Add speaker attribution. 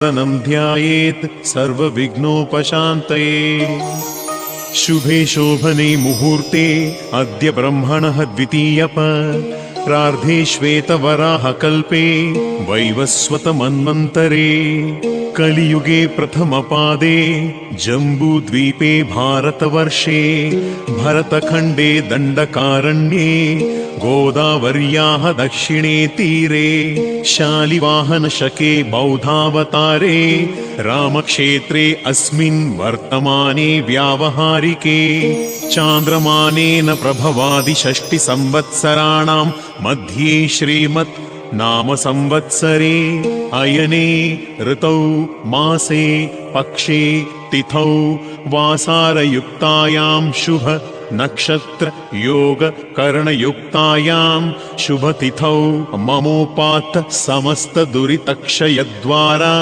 Speaker 1: ध्यायेत् सर्वविघ्नोपशान्तये। शुभे शोभने मुहूर्ते अद्य ब्रह्मणः द्वितीयप्रार्धे श्वेतवराहकल्पे वैवस्वतमन्वन्तरे कलियुगे प्रथमपादे जम्बूद्वीपे भारतवर्षे भरतखण्डे दण्डकारण्ये गोदावर्याः दक्षिणे तीरे शालिवाहनशके बौद्धावतारे रामक्षेत्रे अस्मिन् वर्तमाने व्यावहारिके चान्द्रमानेन प्रभवादिषष्टिसंवत्सराणां मध्ये श्रीमत् नाम संवत्सरे अयने ऋतौ मासे पक्षे तिथौ वासारयुक्तायां शुभ नक्षत्र योग करणयुक्तायां शुभतिथौ ममोपात्त समस्त दुरितक्षयद्वारा